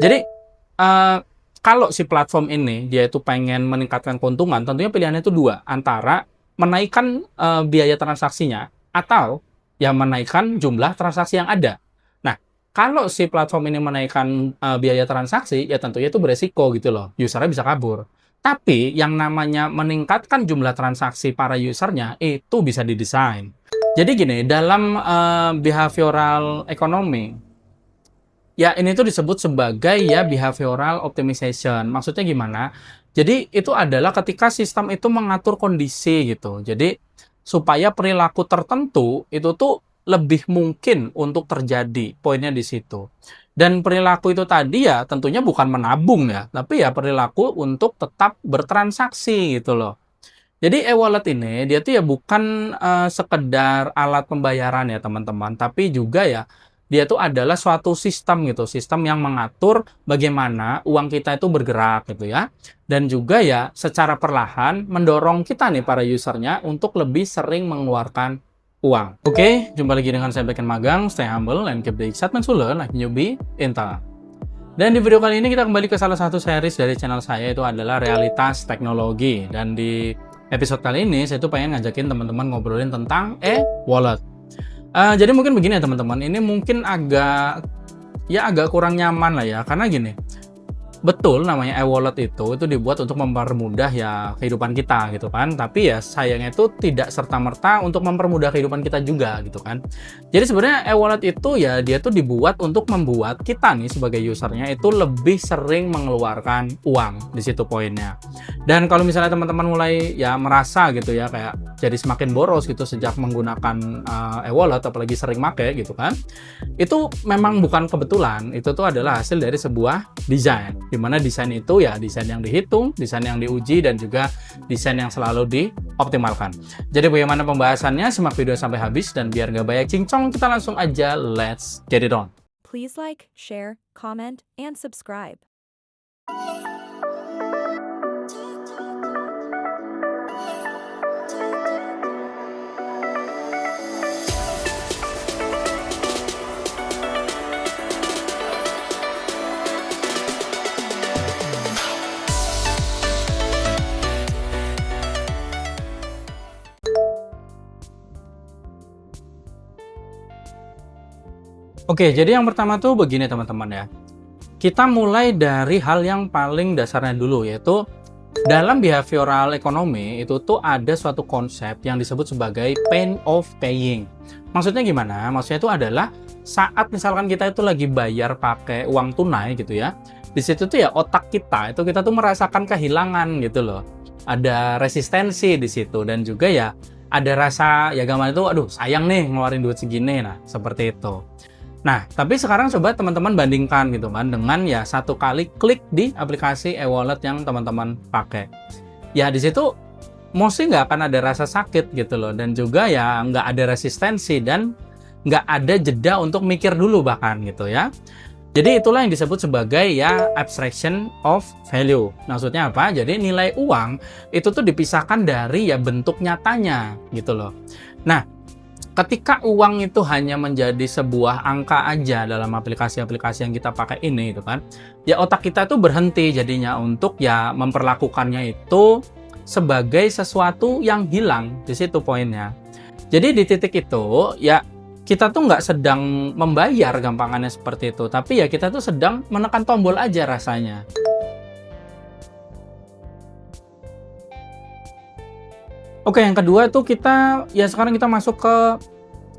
Jadi, eee, kalau si platform ini dia itu pengen meningkatkan keuntungan, tentunya pilihannya itu 2, antara menaikkan, biaya transaksinya atau ya menaikkan jumlah transaksi yang ada. Nah, kalau si platform ini menaikkan, biaya transaksi, ya tentunya itu beresiko gitu loh, user-nya bisa kabur. Tapi yang namanya meningkatkan jumlah transaksi para user-nya, itu bisa didesain. Jadi gini, dalam, behavioral economy, ya, ini tuh disebut sebagai ya behavioral optimization. Maksudnya gimana? Jadi itu adalah ketika sistem itu mengatur kondisi gitu. Jadi supaya perilaku tertentu itu tuh lebih mungkin untuk terjadi. Poinnya di situ. Dan perilaku itu tadi ya tentunya bukan menabung ya, tapi ya perilaku untuk tetap bertransaksi gitu loh. Jadi e-wallet ini dia tuh ya bukan, sekedar alat pembayaran ya teman-teman, tapi juga ya dia tuh adalah suatu sistem gitu, sistem yang mengatur bagaimana uang kita itu bergerak gitu ya. Dan juga ya secara perlahan mendorong kita nih para usernya untuk lebih sering mengeluarkan uang. Oke, jumpa lagi dengan saya Backend Magang, stay humble and keep the excitement to learn like newbie Intel. Dan di video kali ini kita kembali ke salah satu series dari channel saya, itu adalah Realitas Teknologi. Dan di episode kali ini saya tuh pengen ngajakin teman-teman ngobrolin tentang e-wallet. Jadi mungkin begini ya teman-teman, ini mungkin agak kurang nyaman lah ya, karena gini, betul namanya e-wallet itu dibuat untuk mempermudah ya kehidupan kita gitu kan. Tapi ya sayangnya itu tidak serta-merta untuk mempermudah kehidupan kita juga gitu kan. Jadi sebenarnya e-wallet itu ya dia tuh dibuat untuk membuat kita nih sebagai usernya itu lebih sering mengeluarkan uang, di situ poinnya. Dan kalau misalnya teman-teman mulai ya merasa gitu ya kayak jadi semakin boros gitu sejak menggunakan e-wallet, apalagi sering make gitu kan. Itu memang bukan kebetulan, itu tuh adalah hasil dari sebuah desain. Di mana desain itu ya desain yang dihitung, desain yang diuji, dan juga desain yang selalu dioptimalkan. Jadi bagaimana pembahasannya? Simak video sampai habis, dan biar nggak banyak cincong, kita langsung aja let's get it on. Please like, share, comment, and subscribe. Oke, jadi yang pertama tuh begini teman-teman ya. Kita mulai dari hal yang paling dasarnya dulu, yaitu dalam behavioral economy itu tuh ada suatu konsep yang disebut sebagai pain of paying. Maksudnya gimana? Maksudnya itu adalah saat misalkan kita itu lagi bayar pakai uang tunai gitu ya. Di situ tuh ya otak kita tuh merasakan kehilangan gitu loh. Ada resistensi di situ, dan juga ya ada rasa ya gampang itu aduh sayang nih ngeluarin duit segini. Nah, seperti itu. Nah, tapi sekarang coba teman-teman bandingkan gitu kan dengan ya satu kali klik di aplikasi e-wallet yang teman-teman pakai. Ya di situ mostly nggak akan ada rasa sakit gitu loh, dan juga ya nggak ada resistensi, dan nggak ada jeda untuk mikir dulu bahkan gitu ya. Jadi itulah yang disebut sebagai ya abstraction of value. Maksudnya apa? Jadi nilai uang itu tuh dipisahkan dari ya bentuk nyatanya gitu loh. Nah, ketika uang itu hanya menjadi sebuah angka aja dalam aplikasi-aplikasi yang kita pakai ini gitu kan, ya otak kita tuh berhenti jadinya untuk ya memperlakukannya itu sebagai sesuatu yang hilang. Di situ poinnya. Jadi di titik itu ya kita tuh nggak sedang membayar, gampangannya seperti itu, tapi ya kita tuh sedang menekan tombol aja rasanya. Oke, yang kedua tuh sekarang kita masuk ke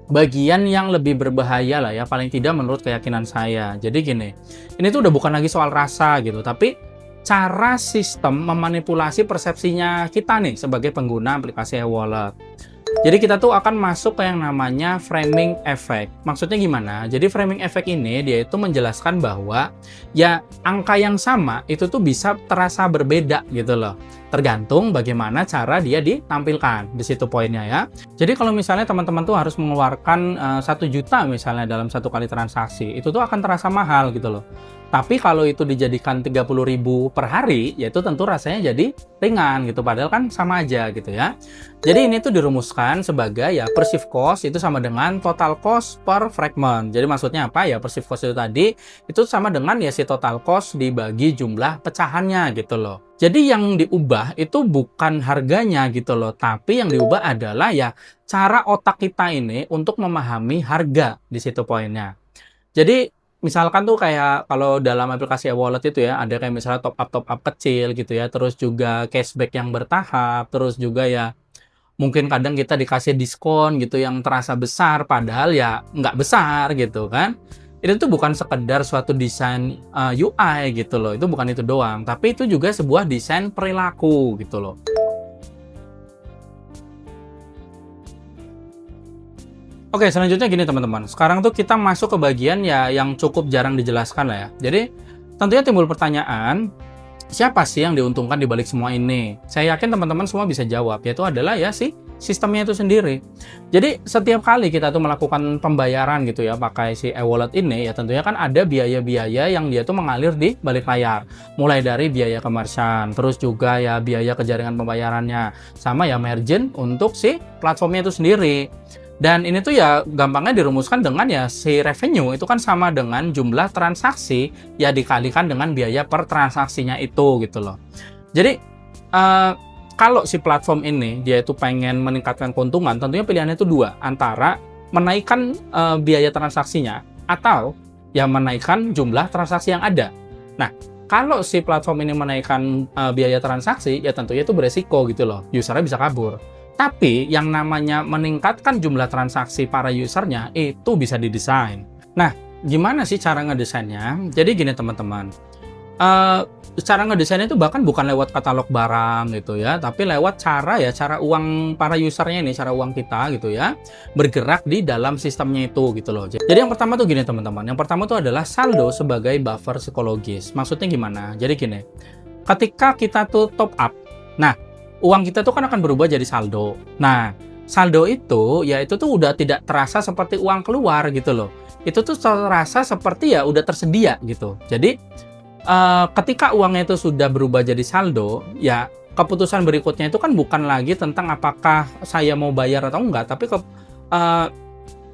bagian yang lebih berbahaya lah ya, paling tidak menurut keyakinan saya. Jadi gini, ini tuh udah bukan lagi soal rasa gitu, tapi cara sistem memanipulasi persepsinya kita nih sebagai pengguna aplikasi e-wallet. Jadi kita tuh akan masuk ke yang namanya framing effect. Maksudnya gimana? Jadi framing effect ini dia itu menjelaskan bahwa ya angka yang sama itu tuh bisa terasa berbeda gitu loh. Tergantung bagaimana cara dia ditampilkan. Di situ poinnya ya. Jadi kalau misalnya teman-teman tuh harus mengeluarkan 1 juta misalnya dalam satu kali transaksi, itu tuh akan terasa mahal gitu loh. Tapi kalau itu dijadikan 30.000 per hari, ya itu tentu rasanya jadi ringan gitu. Padahal kan sama aja gitu ya. Jadi ini tuh dirumuskan dirumuskan sebagai ya perceived cost itu sama dengan total cost per fragment. Jadi maksudnya apa ya, perceived cost itu tadi itu sama dengan ya si total cost dibagi jumlah pecahannya gitu loh. Jadi yang diubah itu bukan harganya gitu loh, tapi yang diubah adalah ya cara otak kita ini untuk memahami harga, di situ poinnya. Jadi misalkan tuh kayak kalau dalam aplikasi e-wallet itu ya, ada kayak misalnya top up kecil gitu ya, terus juga cashback yang bertahap, terus juga ya mungkin kadang kita dikasih diskon gitu yang terasa besar, padahal ya nggak besar gitu kan. Itu tuh bukan sekedar suatu desain UI gitu loh, itu bukan itu doang, tapi itu juga sebuah desain perilaku gitu loh. Oke, selanjutnya gini teman-teman. Sekarang tuh kita masuk ke bagian ya yang cukup jarang dijelaskan lah ya. Jadi tentunya timbul pertanyaan, siapa sih yang diuntungkan di balik semua ini? Saya yakin teman-teman semua bisa jawab, yaitu adalah ya si sistemnya itu sendiri. Jadi setiap kali kita tuh melakukan pembayaran gitu ya pakai si e-wallet ini, ya tentunya kan ada biaya-biaya yang dia tuh mengalir di balik layar. Mulai dari biaya ke merchant, terus juga ya biaya ke jaringan pembayarannya, sama ya margin untuk si platformnya itu sendiri. Dan ini tuh ya gampangnya dirumuskan dengan ya si revenue itu kan sama dengan jumlah transaksi ya dikalikan dengan biaya per transaksinya itu gitu loh. Jadi kalau si platform ini dia itu pengen meningkatkan keuntungan, tentunya pilihannya itu dua, antara menaikkan biaya transaksinya atau ya menaikkan jumlah transaksi yang ada. Nah, kalau si platform ini menaikkan biaya transaksi, ya tentunya itu beresiko gitu loh, usernya bisa kabur. Tapi yang namanya meningkatkan jumlah transaksi para usernya itu bisa didesain. Nah, gimana sih cara ngedesainnya? Jadi gini teman-teman, cara ngedesainnya itu bahkan bukan lewat katalog barang gitu ya, tapi lewat cara uang para usernya ini, cara uang kita gitu ya, bergerak di dalam sistemnya itu gitu loh. Jadi yang pertama tuh gini teman-teman, yang pertama tuh adalah saldo sebagai buffer psikologis. Maksudnya gimana? Jadi gini, ketika kita tuh top up, nah uang kita tuh kan akan berubah jadi saldo. Nah, saldo itu ya itu tuh udah tidak terasa seperti uang keluar gitu loh. Itu tuh terasa seperti ya udah tersedia gitu. Jadi ketika uangnya itu sudah berubah jadi saldo, ya keputusan berikutnya itu kan bukan lagi tentang apakah saya mau bayar atau enggak, tapi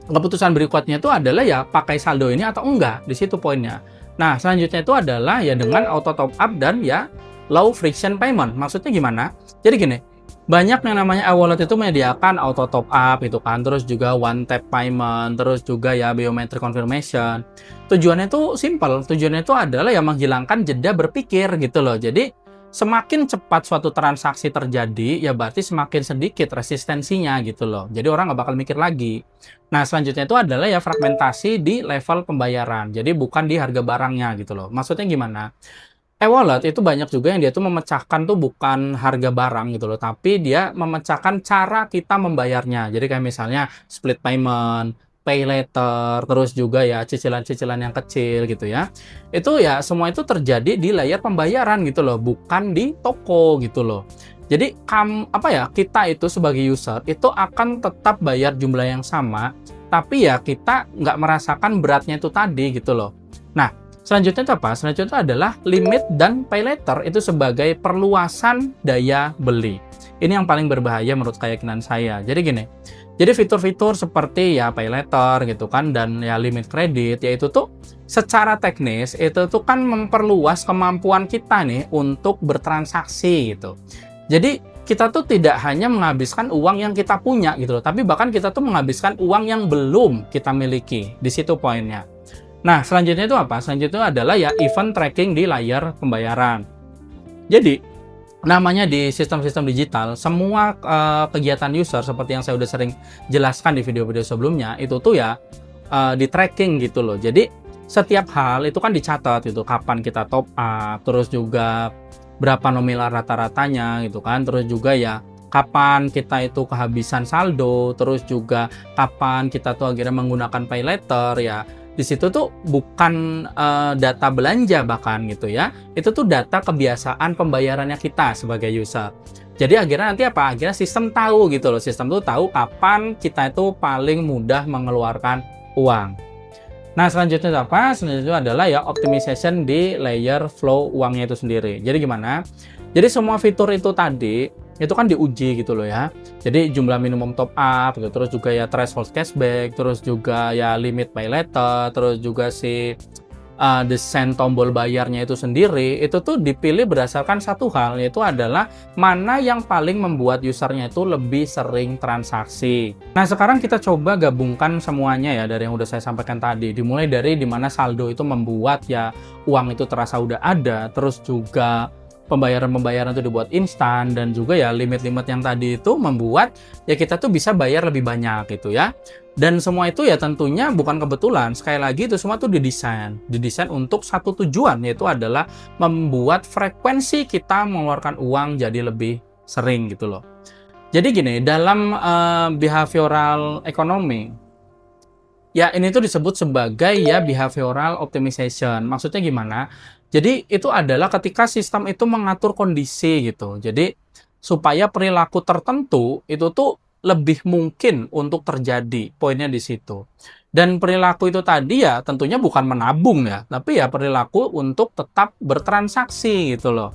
keputusan berikutnya itu adalah ya pakai saldo ini atau enggak. Di situ poinnya. Nah, selanjutnya itu adalah ya dengan auto top up dan ya low friction payment. Maksudnya gimana? Jadi gini, banyak yang namanya e-wallet itu menyediakan auto top up itu kan, terus juga one tap payment, terus juga ya biometric confirmation. Tujuannya itu simple, tujuannya itu adalah ya menghilangkan jeda berpikir gitu loh. Jadi semakin cepat suatu transaksi terjadi, ya berarti semakin sedikit resistensinya gitu loh. Jadi orang nggak bakal mikir lagi. Nah, selanjutnya itu adalah ya fragmentasi di level pembayaran. Jadi bukan di harga barangnya gitu loh. Maksudnya gimana? E-wallet itu banyak juga yang dia tuh memecahkan tuh bukan harga barang gitu loh, tapi dia memecahkan cara kita membayarnya. Jadi kayak misalnya split payment, pay later, terus juga ya cicilan-cicilan yang kecil gitu ya. Itu ya semua itu terjadi di layar pembayaran gitu loh, bukan di toko gitu loh. Jadi kita itu sebagai user itu akan tetap bayar jumlah yang sama, tapi ya kita nggak merasakan beratnya itu tadi gitu loh. Nah, selanjutnya itu apa? Selanjutnya itu adalah limit dan pay later itu sebagai perluasan daya beli. Ini yang paling berbahaya menurut keyakinan saya. Jadi gini, jadi fitur-fitur seperti ya pay later gitu kan dan ya limit kredit, yaitu tuh secara teknis itu tuh kan memperluas kemampuan kita nih untuk bertransaksi gitu. Jadi kita tuh tidak hanya menghabiskan uang yang kita punya gitu loh, tapi bahkan kita tuh menghabiskan uang yang belum kita miliki. Di situ poinnya. Nah, selanjutnya itu apa? Selanjutnya adalah ya event tracking di layar pembayaran. Jadi, namanya di sistem-sistem digital, semua kegiatan user seperti yang saya udah sering jelaskan di video-video sebelumnya, itu tuh ya di tracking gitu loh. Jadi, setiap hal itu kan dicatat gitu, kapan kita top up, terus juga berapa nominal rata-ratanya gitu kan, terus juga ya kapan kita itu kehabisan saldo, terus juga kapan kita tuh akhirnya menggunakan pay later ya. Di situ tuh bukan data belanja bahkan gitu ya. Itu tuh data kebiasaan pembayarannya kita sebagai user. Jadi akhirnya nanti apa? Akhirnya sistem tahu gitu loh. Sistem tuh tahu kapan kita itu paling mudah mengeluarkan uang. Nah, selanjutnya itu apa? Selanjutnya adalah ya optimization di layer flow uangnya itu sendiri. Jadi gimana? Jadi semua fitur itu tadi itu kan diuji gitu loh ya. Jadi jumlah minimum top up gitu, terus juga ya threshold cashback, terus juga ya limit pay letter, terus juga si desain tombol bayarnya itu sendiri, itu tuh dipilih berdasarkan satu hal, yaitu adalah mana yang paling membuat usernya itu lebih sering transaksi. Nah, sekarang kita coba gabungkan semuanya ya dari yang udah saya sampaikan tadi. Dimulai dari dimana saldo itu membuat ya uang itu terasa udah ada, terus juga pembayaran-pembayaran itu dibuat instan, dan juga ya limit-limit yang tadi itu membuat ya kita tuh bisa bayar lebih banyak gitu ya. Dan semua itu ya tentunya bukan kebetulan. Sekali lagi itu semua tuh didesain untuk satu tujuan, yaitu adalah membuat frekuensi kita mengeluarkan uang jadi lebih sering gitu loh. Jadi gini, dalam behavioral economy, ya ini tuh disebut sebagai ya behavioral optimization. Maksudnya gimana? Jadi itu adalah ketika sistem itu mengatur kondisi gitu. Jadi supaya perilaku tertentu itu tuh lebih mungkin untuk terjadi. Poinnya di situ. Dan perilaku itu tadi ya tentunya bukan menabung ya, tapi ya perilaku untuk tetap bertransaksi gitu loh.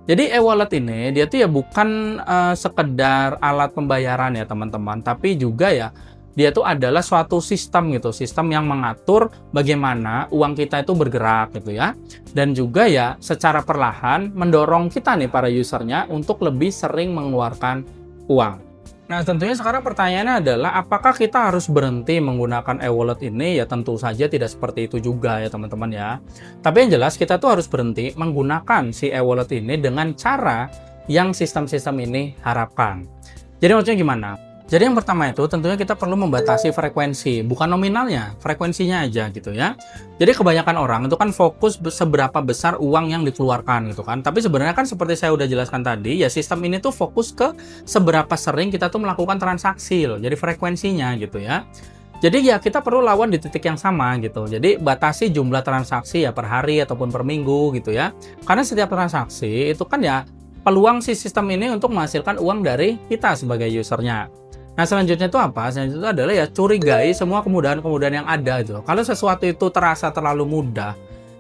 Jadi e-wallet ini dia tuh ya bukan sekedar alat pembayaran ya teman-teman, tapi juga ya dia tuh adalah suatu sistem gitu, sistem yang mengatur bagaimana uang kita itu bergerak gitu ya. Dan juga ya secara perlahan mendorong kita nih para usernya untuk lebih sering mengeluarkan uang. Nah, tentunya sekarang pertanyaannya adalah apakah kita harus berhenti menggunakan e-wallet ini? Ya tentu saja tidak seperti itu juga ya teman-teman ya. Tapi yang jelas kita tuh harus berhenti menggunakan si e-wallet ini dengan cara yang sistem-sistem ini harapkan. Jadi maksudnya gimana? Jadi yang pertama itu tentunya kita perlu membatasi frekuensi, bukan nominalnya, frekuensinya aja gitu ya. Jadi kebanyakan orang itu kan fokus seberapa besar uang yang dikeluarkan gitu kan. Tapi sebenarnya kan seperti saya udah jelaskan tadi, ya sistem ini tuh fokus ke seberapa sering kita tuh melakukan transaksi loh. Jadi frekuensinya gitu ya. Jadi ya kita perlu lawan di titik yang sama gitu. Jadi batasi jumlah transaksi ya per hari ataupun per minggu gitu ya. Karena setiap transaksi itu kan ya peluang si sistem ini untuk menghasilkan uang dari kita sebagai usernya. Nah, selanjutnya itu apa? Selanjutnya itu adalah ya curigai semua kemudahan-kemudahan yang ada gitu. Kalau sesuatu itu terasa terlalu mudah,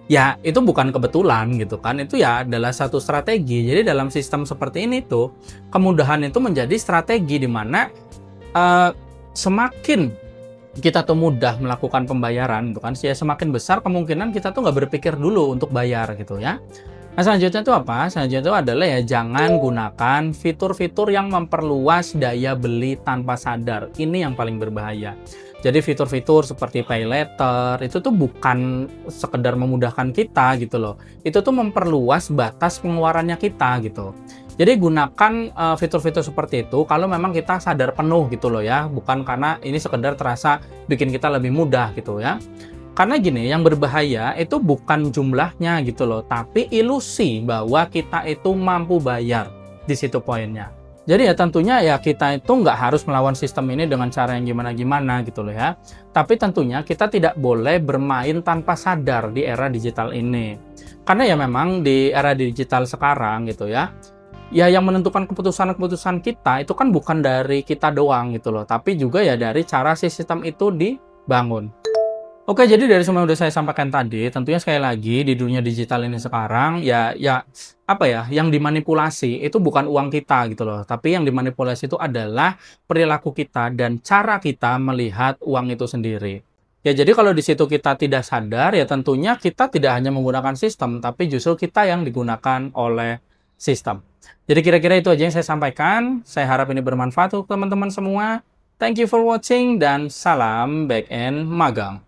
ya itu bukan kebetulan gitu kan. Itu ya adalah satu strategi. Jadi dalam sistem seperti ini tuh, kemudahan itu menjadi strategi di mana semakin kita tuh mudah melakukan pembayaran gitu kan, ya semakin besar kemungkinan kita tuh nggak berpikir dulu untuk bayar gitu ya. Nah, selanjutnya itu apa? Selanjutnya itu adalah ya jangan gunakan fitur-fitur yang memperluas daya beli tanpa sadar. Ini yang paling berbahaya. Jadi fitur-fitur seperti pay letter itu tuh bukan sekedar memudahkan kita gitu loh. Itu tuh memperluas batas pengeluarannya kita gitu. Jadi gunakan fitur-fitur seperti itu kalau memang kita sadar penuh gitu loh ya. Bukan karena ini sekedar terasa bikin kita lebih mudah gitu ya. Karena gini, yang berbahaya itu bukan jumlahnya gitu loh, tapi ilusi bahwa kita itu mampu bayar. Di situ poinnya. Jadi ya tentunya ya kita itu nggak harus melawan sistem ini dengan cara yang gimana-gimana gitu loh ya. Tapi tentunya kita tidak boleh bermain tanpa sadar di era digital ini. Karena ya memang di era digital sekarang gitu ya, ya yang menentukan keputusan-keputusan kita itu kan bukan dari kita doang gitu loh, tapi juga ya dari cara si sistem itu dibangun. Oke, jadi dari semua yang udah saya sampaikan tadi, tentunya sekali lagi di dunia digital ini sekarang ya apa ya, yang dimanipulasi itu bukan uang kita gitu loh, tapi yang dimanipulasi itu adalah perilaku kita dan cara kita melihat uang itu sendiri. Ya jadi kalau di situ kita tidak sadar ya tentunya kita tidak hanya menggunakan sistem, tapi justru kita yang digunakan oleh sistem. Jadi kira-kira itu aja yang saya sampaikan. Saya harap ini bermanfaat untuk teman-teman semua. Thank you for watching dan salam back end magang.